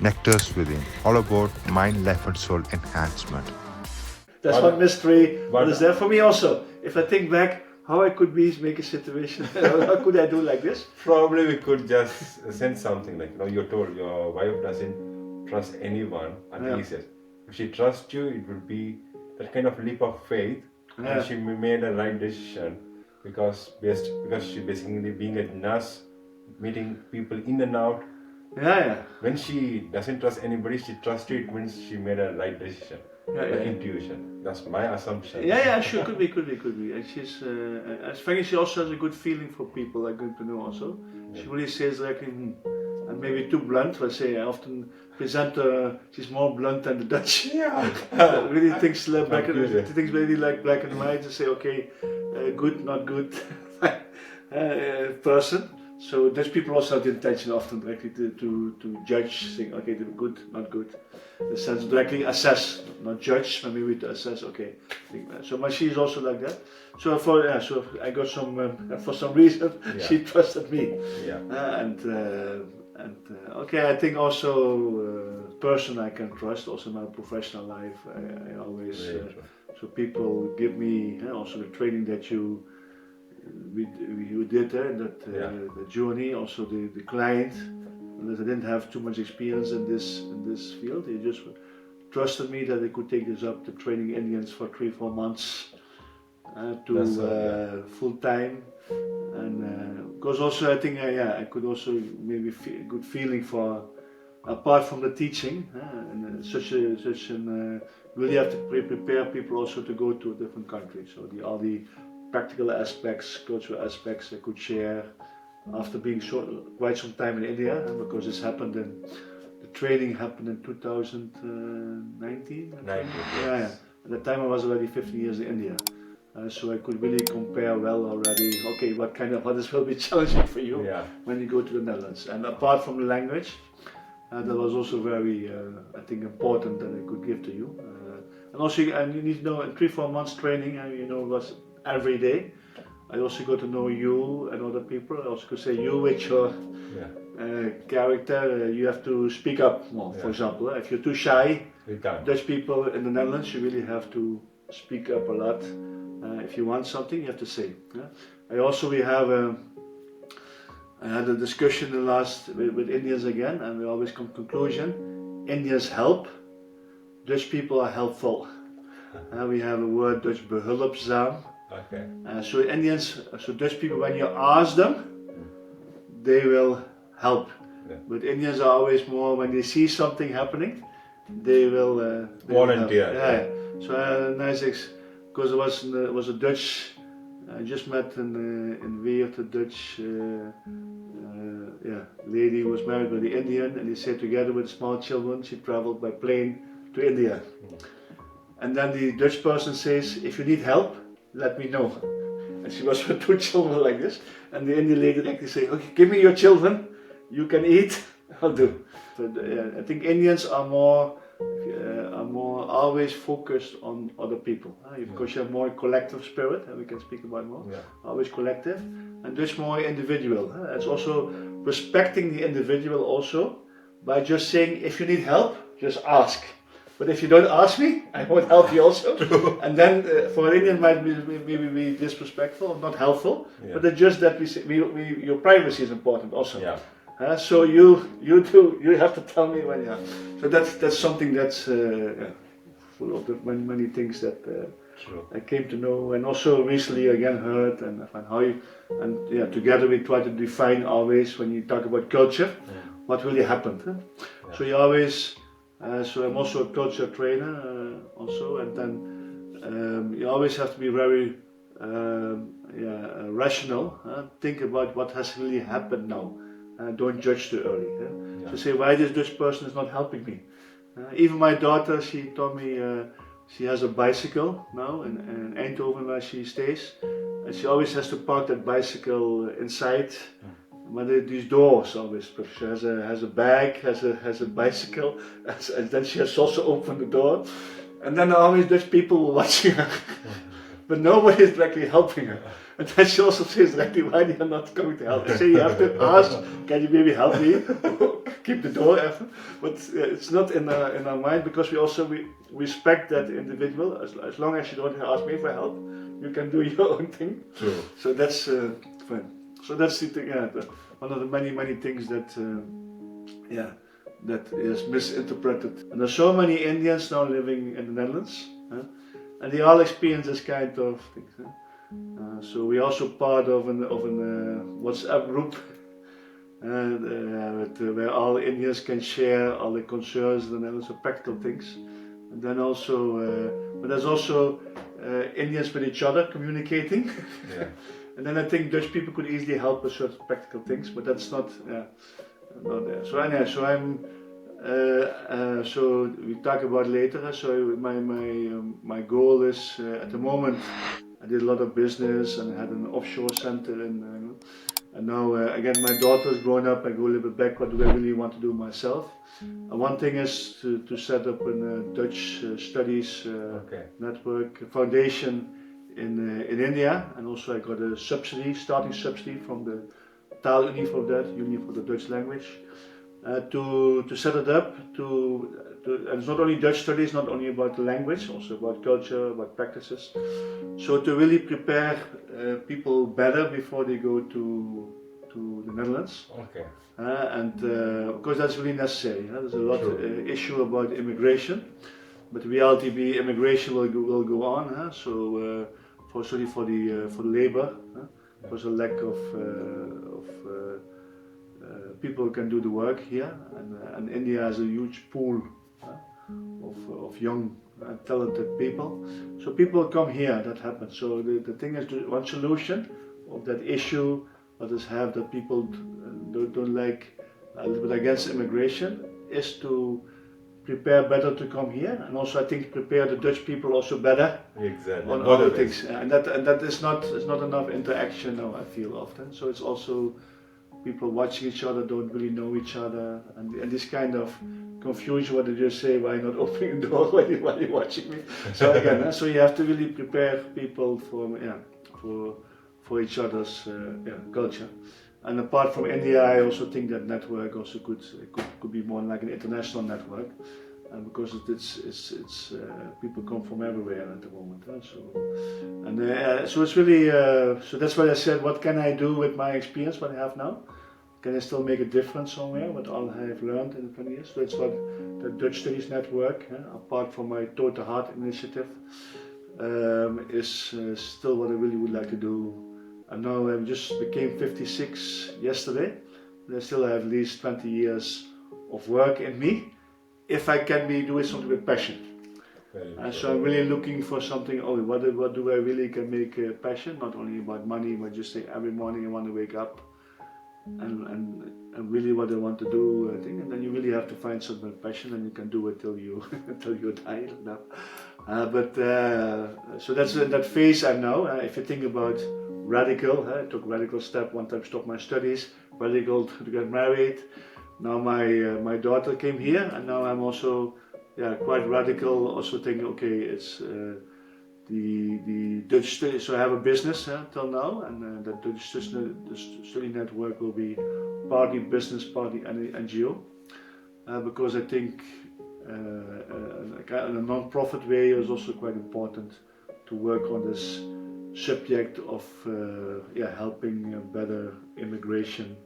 Nectars Within, all about mind, life, and soul enhancement. That's one mystery that is there for me also. If I think back, how I could make a situation, how could I do like this? Probably we could just send something like, you're told your wife doesn't trust anyone, and he says, if she trusts you, it would be that kind of leap of faith, and she made a right decision because she basically being a nurse, meeting people in and out. When she doesn't trust anybody, she trusts you. It means she made a right decision. Intuition. That's my assumption. Sure, could be. And she's, I think she also has a good feeling for people. I'm going to know also. She really says like, and maybe too blunt. Let's say I often present her. She's more blunt than the Dutch. Really thinks black and thinks really like black and white. To say okay, good, not good, person. So Dutch people also have the intention often directly to judge, saying okay, good, not good. The sense directly assess, not judge, but maybe to assess. Okay, so my she is also like that. So so I got some for some reason she trusted me. Okay, I think also person I can trust. Also in my professional life, I always so people give me also the training that you did the journey, also the client. That I didn't have too much experience in this field. He just trusted me that I could take this up to training Indians for 3-4 months to full time, and because also I think I could also maybe feel a good feeling for apart from the teaching and such an really have to prepare people also to go to a different country. So all the practical aspects, cultural aspects I could share after being quite some time in India, because this happened the training happened in 2019. At that time I was already 15 years in India, so I could really compare well already. Okay, what this will be challenging for you when you go to the Netherlands. And apart from the language, that was also very I think important that I could give to you. And also, and you need to know in 3-4 months training, it was every day. I also got to know you and other people. I also could say you with your character, you have to speak up more. For example, if you're too shy, Dutch people in the Netherlands, you really have to speak up a lot. If you want something, you have to say. I had a discussion with Indians again, and we always come to conclusion: Indians help, Dutch people are helpful. We have a word Dutch behulpzaam. Okay. So Dutch people, when you ask them, they will help. But Indians are always more, when they see something happening, they will volunteer. So nice, because it was a Dutch. I just met in Weert a Dutch lady who was married with the Indian, and they stayed together with small children. She traveled by plane to India, and then the Dutch person says, "If you need help, let me know." And she was with 2 children like this, and the Indian lady actually say, "Okay, give me your children, you can eat, I'll do." But I think Indians are more always focused on other people, because you have more collective spirit, and we can speak about more. Always collective, and Dutch more individual. It's also respecting the individual also by just saying, if you need help, just ask. But if you don't ask me, I won't help you also. And then for an Indian might maybe be disrespectful or not helpful. But it's just that we say your privacy is important also. So you have to tell me when. So that's something that's full of many things that I came to know, and also recently again heard, and I find how you together we try to define always when you talk about culture, what really happened. So you always. So I'm also a culture trainer also, and then you always have to be very rational. Think about what has really happened now. Don't judge too early. So say, why this Dutch person is not helping me? Even my daughter, she told me she has a bicycle now in Eindhoven where she stays, and she always has to park that bicycle inside. But these doors always, she has a bag, has a bicycle, and then she has also opened the door, and then always Dutch people were watching her. but nobody is directly helping her. And then she also says directly, why they are not coming to help? Say you have to ask, can you maybe help me? Keep the door open. But it's not in our mind, because we respect that individual. As long as you don't ask me for help, you can do your own thing. True. So that's fine. So that's the thing. Yeah, one of the many things that that is misinterpreted. And there's so many Indians now living in the Netherlands, and they all experience this kind of things. So we're also part of an WhatsApp group, where all Indians can share all the concerns and also practical things. And then also, but there's also Indians with each other communicating. Yeah. And then I think Dutch people could easily help with certain practical things, but that's not there. So anyway, so I'm. So we talk about later. So my goal is at the moment I did a lot of business and I had an offshore center and now again my daughter's grown up. I go a little bit back. What do I really want to do myself? One thing is to set up a Dutch studies network foundation in India, and also I got a starting subsidy from the Taalunie for that, Union for the Dutch Language, to set it up. And it's not only Dutch studies, not only about the language, also about culture, about practices. So to really prepare people better before they go to the Netherlands. Okay. And because that's really necessary. There's a lot issue about immigration, but reality immigration will go on. So for the labor, there's a lack of people who can do the work here, and India has a huge pool of young talented people. So people come here. That happens. So the thing is, one solution of that issue others have that people don't like a little bit against immigration is to prepare better to come here, and also I think prepare the Dutch people also better on other things. And that is not enough interaction now, I feel often. So it's also people watching each other don't really know each other, and this kind of confusion. What did you say? Why not opening the door while you're watching me? So again, so you have to really prepare people for each other's culture. And apart from India, I also think that network also could be more like an international network, because it's people come from everywhere at the moment. So it's really so that's why I said, what can I do with my experience, what I have now? Can I still make a difference somewhere with all I have learned in the 20 years? So it's what the Dutch Studies Network, apart from my Total Heart initiative, is still what I really would like to do. And now I just became 56 yesterday. And I still have at least 20 years of work in me, if I can be doing something with passion. So I'm really looking for something. What do I really can make passion? Not only about money, but just say every morning I want to wake up and really what I want to do. I think, and then you really have to find something with passion, and you can do it till you till you die. So that's in that phase I'm now. If you think about radical, I took radical step. One time stopped my studies. Radical to get married. Now my daughter came here, and now I'm also quite radical. Also thinking, okay, it's the Dutch study. So I have a business till now, and the Dutch study network will be partly business, partly NGO, because I think in a non-profit way is also quite important to work on this subject of helping better immigration.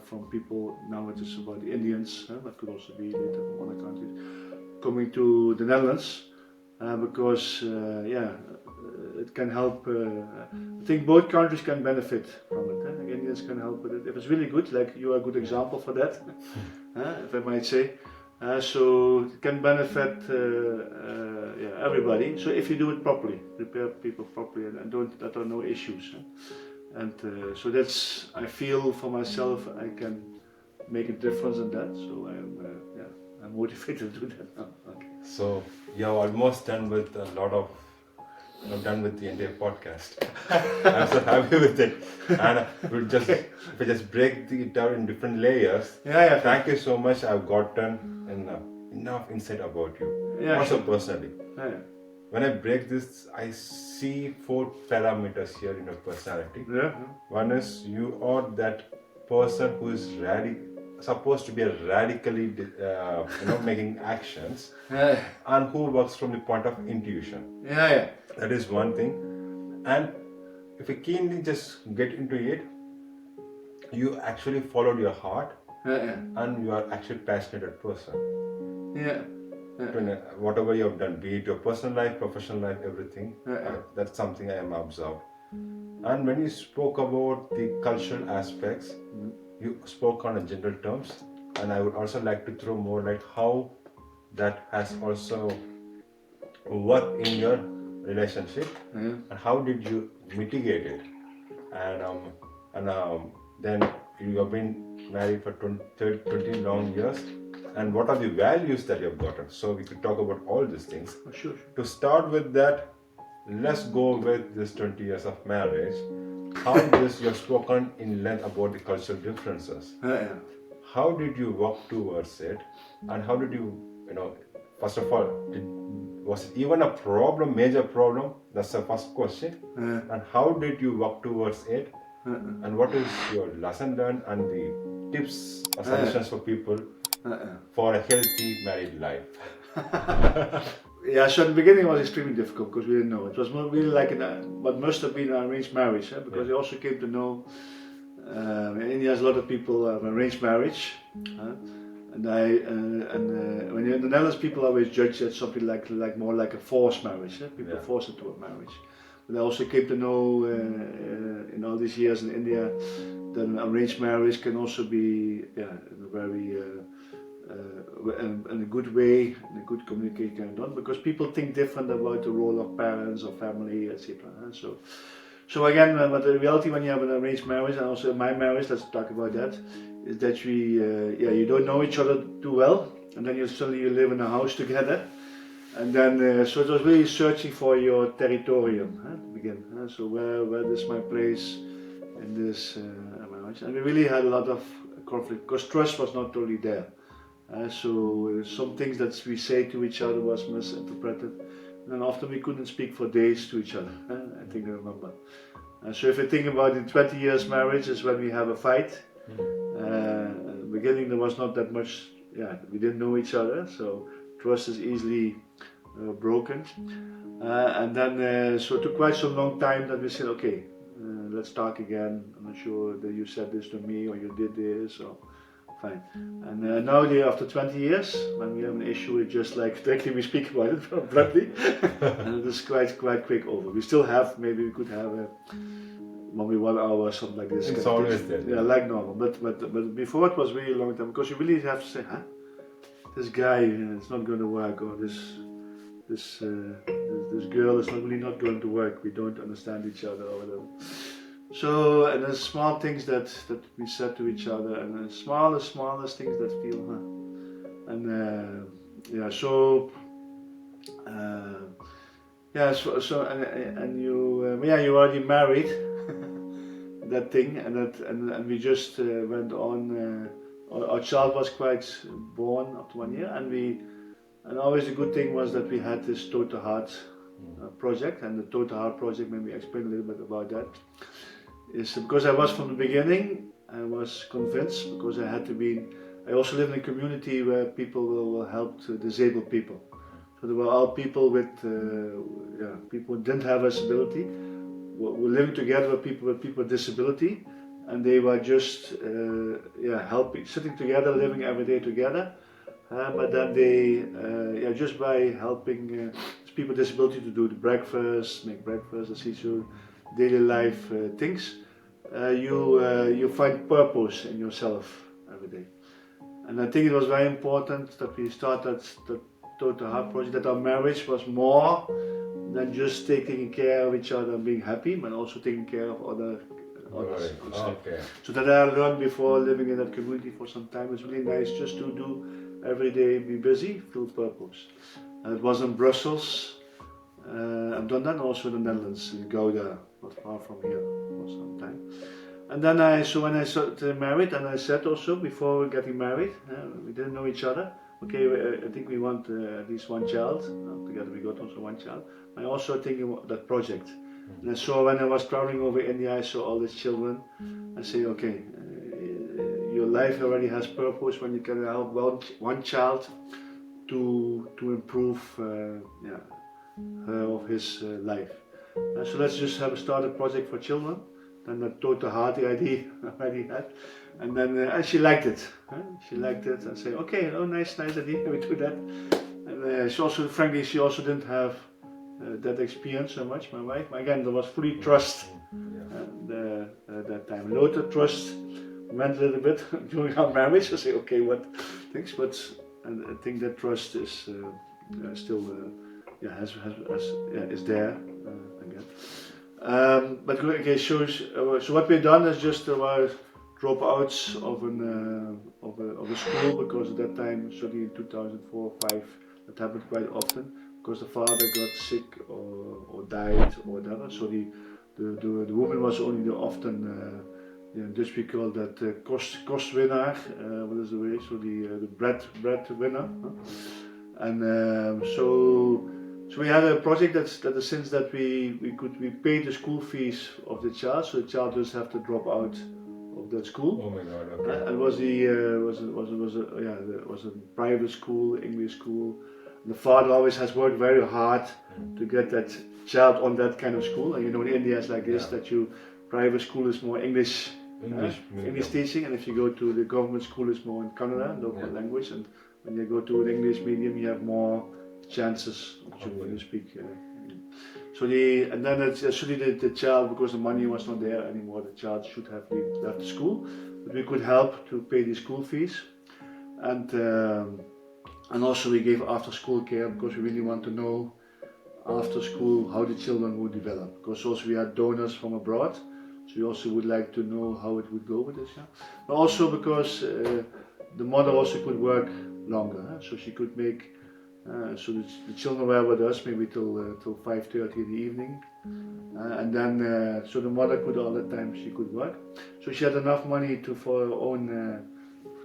From people, now it is about the Indians, that could also be later from other countries, coming to the Netherlands, because it can help. I think both countries can benefit from it. Indians can help with it. If it's really good, like you are a good example for that, if I might say. So it can benefit everybody. So if you do it properly, prepare people properly, and that are no issues. And so that's, I feel for myself, I can make a difference in that. So I'm motivated to do that now. Okay. So you're almost done with a lot of, done with the entire podcast. I'm so happy with it. And if we just break it down in different layers. Thank you so much. I've gotten enough insight about you. Also personally. when I break this, I see 4 parameters here in your personality. Yeah. One is you are that person who is supposed to be a radically, making actions, Yeah. and who works from the point of intuition. Yeah. That is one thing. And if you keenly just get into it, you actually followed your heart, Yeah. and you are actually passionate person. Yeah. Whatever you have done, be it your personal life, professional life, everything, that's something I am observed. And when you spoke about the cultural aspects, you spoke on a general terms, and I would also like to throw more light how that has also worked in your relationship, and how did you mitigate it, and then you have been married for 20 long years, and what are the values that you have gotten. So we could talk about all these things. Oh, sure. To start with that, let's go with this 20 years of marriage. How this you have spoken in length about the cultural differences. Yeah. How did you work towards it, and how did you, first of all, was it even a problem, major problem? That's the first question. And how did you work towards it? And what is your lesson learned and the tips or suggestions for people for a healthy married life? Yeah, so at the beginning it was extremely difficult because we didn't know. It was not really like what must have been an arranged marriage, because we also came to know in India there's a lot of people have arranged marriage, and when you're in the Netherlands, people always judge that something like more like a forced marriage. People force into a marriage. But I also came to know in all these years in India that an arranged marriage can also be in a very in a good way, in a good communication done, because people think different about the role of parents or family, etc. So again, but the reality when you have an arranged marriage, and also my marriage, let's talk about that, is that you don't know each other too well, and then you live in a house together, and then so it was really searching for your territorium to begin. So where is my place in this marriage? And we really had a lot of conflict because trust was not totally there. So some things that we say to each other was misinterpreted, and often we couldn't speak for days to each other. I think I remember. So if you think about the 20 years marriage is when we have a fight. At the beginning there was not that much, we didn't know each other, so trust is easily broken. And then so it took quite some long time that we said, okay, let's talk again. I'm not sure that you said this to me or you did this, or fine. And now after 20 years, when we have an issue, it's just like directly we speak about it bluntly, and it is quite quick over. We still have, maybe we could have maybe 1 hour or something like this. It's always there. Yeah, like normal. But before it was really a long time, because you really have to say, this guy, it's not going to work, or this girl is really not going to work. We don't understand each other, or whatever. So, and the small things that we said to each other, and the smallest things that feel, and you already married that thing, and we just went on. Our child was quite born after 1 year, and always the good thing was that we had this Total Heart project, and the Total Heart project. Maybe explain a little bit about that. Is because I was from the beginning, I was convinced, because I also live in a community where people will help disabled people. So there were all people with, people who didn't have a disability, were living together with people with disability, and they were just, helping, sitting together, living every day together. But then they, just by helping people with disability to do the breakfast, make breakfast, etc. Daily life things, you find purpose in yourself every day. And I think it was very important that we started the Total Heart project, that our marriage was more than just taking care of each other and being happy, but also taking care of others. Right. Okay. So that I learned before living in that community for some time. It's really nice just to do every day, be busy, feel purpose. And it was in Brussels. I've done that also in the Netherlands, in Gouda, not far from here for some time. And then when I started married, and I said also before getting married, we didn't know each other. okay, I think we want at least one child. Together we got also one child. I also thinking about that project. And I saw when I was traveling over India, I saw all these children. I say, okay, your life already has purpose when you can help one child to improve yeah, her or his life. So let's just start a project for children. Then I told her how the idea already had, and then and she liked it. She liked it and said, okay, oh nice idea, we do that. And she also, frankly, she also didn't have that experience so much. My wife, again, there was fully trust that time. Later, trust went a little bit during our marriage. I say, okay, what things, but and I think that trust is still yeah, is there again. But okay, so what we've done is just dropouts of a school, because at that time, certainly in 2004-5, that happened quite often, because the father got sick or died or whatever. So the woman was only the often in Dutch we call that kostwinnaar. What is the way? So the breadwinner. And so we had a project that since that we paid the school fees of the child, so the child doesn't have to drop out of that school. Oh my God! Okay. And was a private school, English school. The father always has worked very hard to get that child on that kind of school. And you know, in India it's like this, that private school is more English teaching, and if you go to the government school, it's more in Kannada, local language. And when you go to an English medium, you have more chances when you speak. So the child, because the money was not there anymore, the child should have left the school, but we could help to pay the school fees, and also we gave after school care, because we really want to know after school how the children would develop, because also we had donors from abroad, so we also would like to know how it would go with this. But also because the mother also could work longer, so she could make. So the children were with us maybe till 5:30 in the evening, and then so the mother could all the time she could work. So she had enough money for her own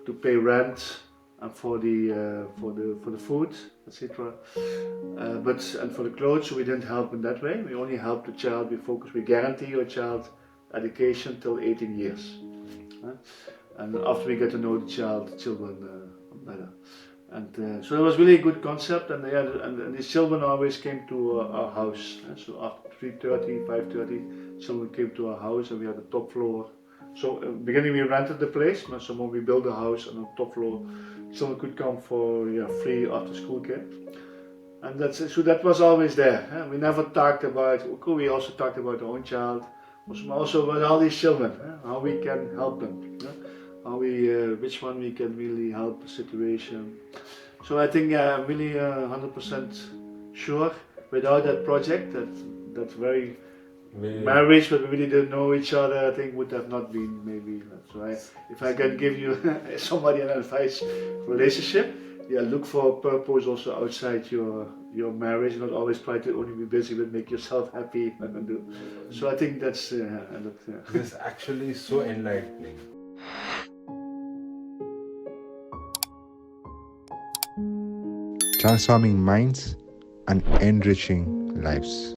to pay rent and for the food, etc. And for the clothes, so we didn't help in that way. We only helped the child. We guarantee your child education till 18 years, and after we get to know the children better. And so it was really a good concept, and these children always came to our house. So after 3:30, 5:30, children came to our house, and we had the top floor. So in the beginning we rented the place, but so when we built the house, and on the top floor, children could come for free after school care. And that was always there. We never talked about. We also talked about our own child, also about all these children, how we can help them. Which one we can really help the situation. So I think I'm really 100% sure without that project, that very marriage, but we really didn't know each other, I think would have not been maybe. So if I can give you somebody an advice relationship, look for purpose also outside your marriage, not always try to only be busy with make yourself happy. So I think that's This is actually so enlightening. Transforming minds and enriching lives.